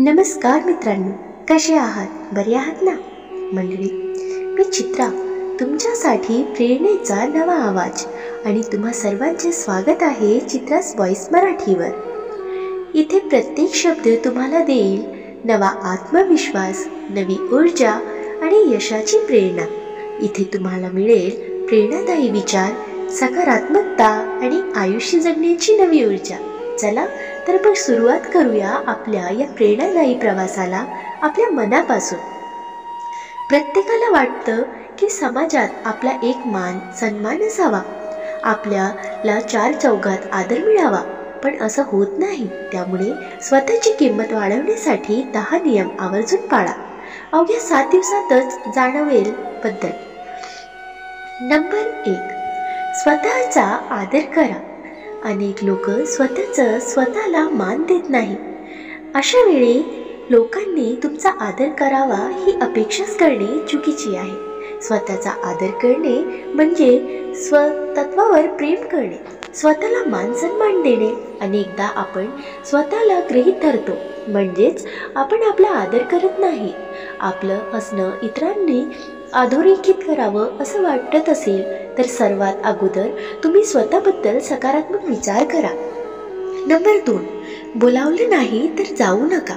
नमस्कार मित्रांनो, कसे आहात? बरे आहात ना? मंडळी, मी चित्रा, तुमच्यासाठी प्रेरणेचा नवा आवाज आणि तुम्हा सर्वांचे स्वागत आहे चित्रास व्हॉइस मराठीवर. इथे प्रत्येक शब्द तुम्हाला देईल नवा आत्मविश्वास, नवी ऊर्जा आणि यशाची प्रेरणा. इथे तुम्हाला मिळेल प्रेरणादायी विचार, सकारात्मकता आणि आयुष्य जगण्याची नवी ऊर्जा. चला तर मग सुरुवात करूया आपल्या या प्रेरणादायी प्रवासाला आपल्या मनापासून. प्रत्येकाला वाटतं की समाजात आपला एक मान सन्मान असावा, आपल्याला चार चौघात आदर मिळावा, पण असं होत नाही. त्यामुळे स्वतःची किंमत वाढवण्यासाठी 10 नियम आवर्जून पाळा. अवघ्या 7 दिवसातच जाणवेल बदल. नंबर 1, स्वतःचा आदर करा. अनेक लोक स्वतःला मान देत नाही. अशा वेळी लोकांनी तुमचा आदर करावा ही अपेक्षाच करणे चुकीची आहे. स्वतःचा आदर करणे म्हणजे स्वतत्वावर प्रेम करणे, स्वतःला मान सन्मान देणे. अनेकदा आपण स्वतःला गृहीत धरतो, म्हणजेच आपण आपला आदर करत नाही. आपलं असणं इतरांनी अधोरेखित करावं असं वाटत असेल तर सर्वात अगोदर तुम्ही स्वतःबद्दल सकारात्मक विचार करा. नंबर 2, बोलावलं नाही तर जाऊ नका.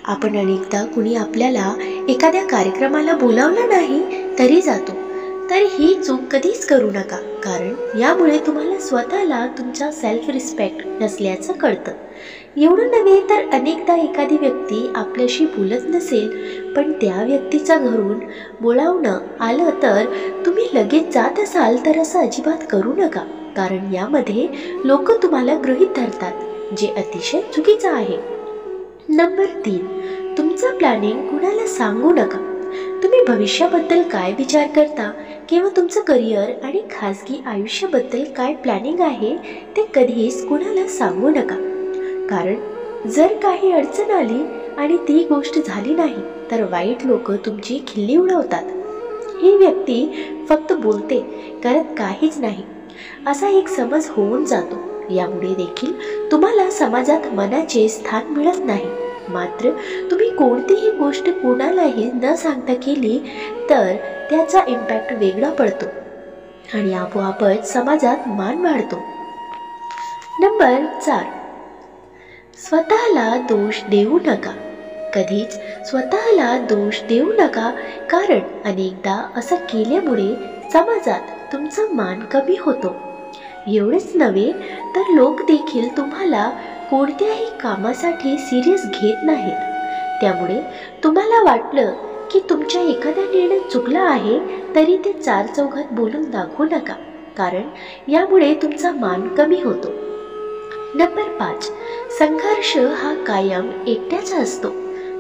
आपण अनेकदा कुणी आपल्याला एखाद्या कार्यक्रमाला बोलावलं नाही तरी जातो. तर ही चूक कधीच करू नका, कारण यामुळे तुम्हाला स्वतःला तुमचा सेल्फ रिस्पेक्ट नसल्याचं कळतं. एवढं नव्हे तर अनेकदा एखादी व्यक्ती आपल्याशी बोलत नसेल, पण त्या व्यक्तीचा घरून बोलावणं आलं तर तुम्ही लगेच जात असाल तर असं अजिबात करू नका, कारण यामध्ये लोक तुम्हाला गृहीत धरतात, जे अतिशय चुकीचं आहे. नंबर 3, तुमचं प्लॅनिंग कुणाला सांगू नका. तुम्ही भविष्याबद्दल काय विचार करता किंवा तुमचं करिअर आणि खाजगी आयुष्याबद्दल काय प्लॅनिंग आहे ते कधीच कुणाला सांगू नका, कारण जर काही अडचण आली आणि ती गोष्ट झाली नाही तर वाईट लोक तुमची खिल्ली उडवतात. ही व्यक्ती फक्त बोलते, करत काहीच नाही असा एक समज होऊन जातो. यामुळे देखील तुम्हाला समाजात मनाचे स्थान मिळत नाही. मात्र तुम्ही कोणतीही गोष्ट कोणालाही न सांगता केली तर त्याचा इम्पॅक्ट वेगळा पडतो आणि आपोआपच समाजात मान वाढतो. नंबर 4, स्वतःला दोष देऊ नका. कधीच स्वतःला दोष देऊ नका, कारण अनेकदा असं केल्यामुळे समाजात तुमचा मान कमी होतो. एवढेच नव्हे तर लोक देखील तुम्हाला कोणत्याही कामासाठी सिरियस घेत नाहीत. त्यामुळे तुम्हाला वाटलं की तुमच्या एखाद्या निर्णय चुकला आहे तरी ते 4 चौघात बोलून दाखवू नका, कारण यामुळे तुमचा मान कमी होतो. नंबर 5, संघर्ष हा कायम एकट्याचा असतो.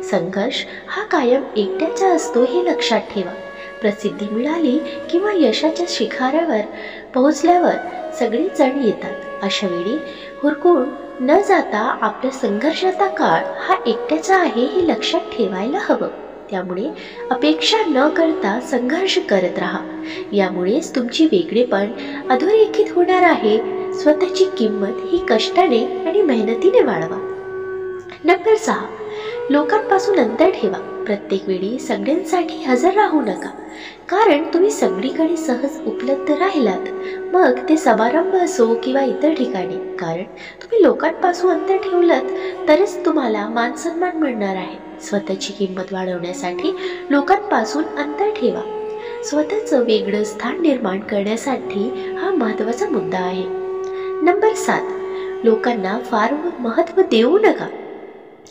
संघर्ष हा कायम एकट्याचा असतो हे लक्षात ठेवा. प्रसिद्धी मिळाली किंवा यशाच्या शिखरावर पोहोचल्यावर सगळेच जण येतात. अशा वेळी हुरकून न जाता आपल्या संघर्षाचा काळ हा एकट्याचा आहे हे लक्षात ठेवायला हवं. त्यामुळे अपेक्षा न करता संघर्ष करत राहा. यामुळेच तुमची वेगळेपण अधोरेखित होणार आहे. स्वतःची किंमत ही कष्टाने आणि मेहनतीने वाढवा. नंबर 6, लोकांपासून अंतर ठेवा. प्रत्येक वेळी सगळ्यांसाठी हजर राहू नका, कारण तुम्ही सगळीकडे सहज उपलब्ध राहिलात, मग ते समारंभ असो किंवा इतर ठिकाणी. कारण तुम्ही लोकांपासून अंतर ठेवलं तरच तुम्हाला मान सन्मान मिळणार आहे. स्वतःची किंमत वाढवण्यासाठी लोकांपासून अंतर ठेवा. स्वतःचं वेगळं स्थान निर्माण करण्यासाठी हा महत्त्वाचा मुद्दा आहे. नंबर 7, लोकांना फार महत्त्व देऊ नका.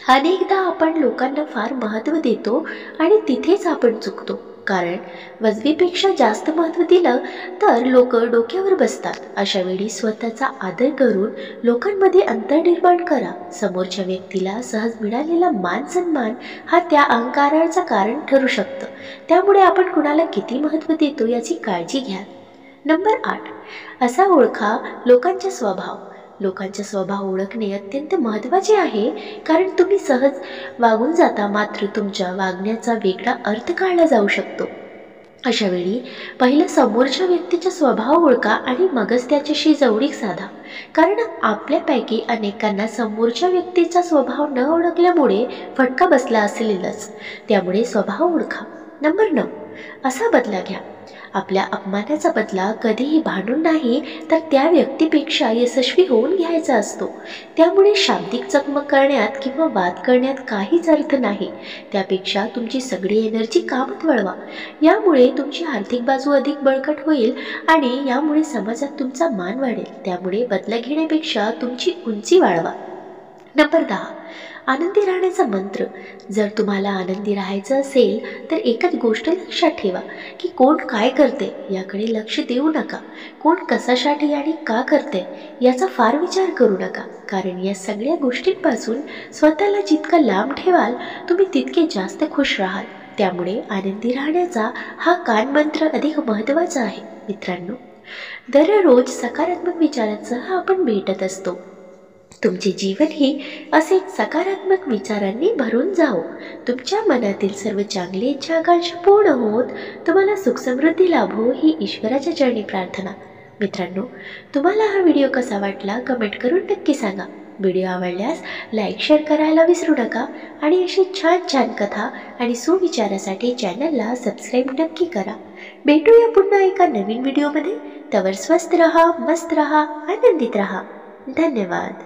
अनेकदा आपण लोकांना फार महत्त्व देतो आणि तिथेच आपण चुकतो, कारण वजवीपेक्षा जास्त महत्त्व दिलं तर लोक डोक्यावर बसतात. अशा वेळी स्वतःचा आदर करून लोकांमध्ये अंतर निर्माण करा. समोरच्या व्यक्तीला सहज मिळालेला मान सन्मान हा त्या अहंकाराचं कारण ठरू शकतं. त्यामुळे आपण कुणाला किती महत्त्व देतो याची काळजी घ्या. नंबर 8, असा ओळखा लोकांचा स्वभाव. लोकांचा स्वभाव ओळखणे अत्यंत महत्त्वाचे आहे, कारण तुम्ही सहज वागून जाता, मात्र तुमच्या वागण्याचा वेगळा अर्थ काढला जाऊ शकतो. अशा वेळी पहिलं समोरच्या व्यक्तीचा स्वभाव ओळखा आणि मगच त्याच्याशी जवळीक साधा. कारण आपल्यापैकी अनेकांना समोरच्या व्यक्तीचा स्वभाव न ओळखल्यामुळे फटका बसला असेलच. त्यामुळे स्वभाव ओळखा. नंबर 9, असा बदला घ्या. आपल्या अपमानाचा बदला कधीही भांडून नाही तर त्या व्यक्तीपेक्षा यशस्वी होऊन घ्यायचा असतो. त्यामुळे शाब्दिक चकमक करण्यात किंवा वाद करण्यात काहीच अर्थ नाही. त्यापेक्षा तुमची सगळी एनर्जी कामात वळवा. यामुळे तुमची आर्थिक बाजू अधिक बळकट होईल आणि यामुळे समाजात तुमचा मान वाढेल. त्यामुळे बदला घेण्यापेक्षा तुमची उंची वाढवा. नंबर 10, आनंदी राहण्याचा मंत्र. जर तुम्हाला आनंदी राहायचं असेल तर एकच गोष्ट लक्षात ठेवा की कोण काय करते याकडे लक्ष देऊ नका. कोण कशासाठी आणि का करते याचा फार विचार करू नका. कारण या सगळ्या गोष्टींपासून स्वतःला जितकं लांब ठेवाल तुम्ही तितके जास्त खुश राहाल. त्यामुळे आनंदी राहण्याचा हा कानमंत्र अधिक महत्त्वाचा आहे. मित्रांनो, दररोज सकारात्मक विचारांसह आपण भेटत असतो. तुमचे जीवनही असे सकारात्मक विचारांनी भरून जाओ. तुमच्या मनातील सर्व चांगली इच्छा आकांक्षा पूर्ण होत तुम्हाला सुखसमृद्धी लाभो ही ईश्वराच्या चरणी प्रार्थना. मित्रांनो, तुम्हाला हा व्हिडिओ कसा वाटला कमेंट करून नक्की सांगा. व्हिडिओ आवडल्यास लाईक शेअर करायला विसरू नका आणि अशी छान छान कथा आणि सुविचारासाठी चॅनलला सबस्क्राईब नक्की करा. भेटूया पुन्हा एका नवीन व्हिडिओमध्ये. तवर स्वस्त रहा, मस्त रहा, आनंदित रहा. धन्यवाद.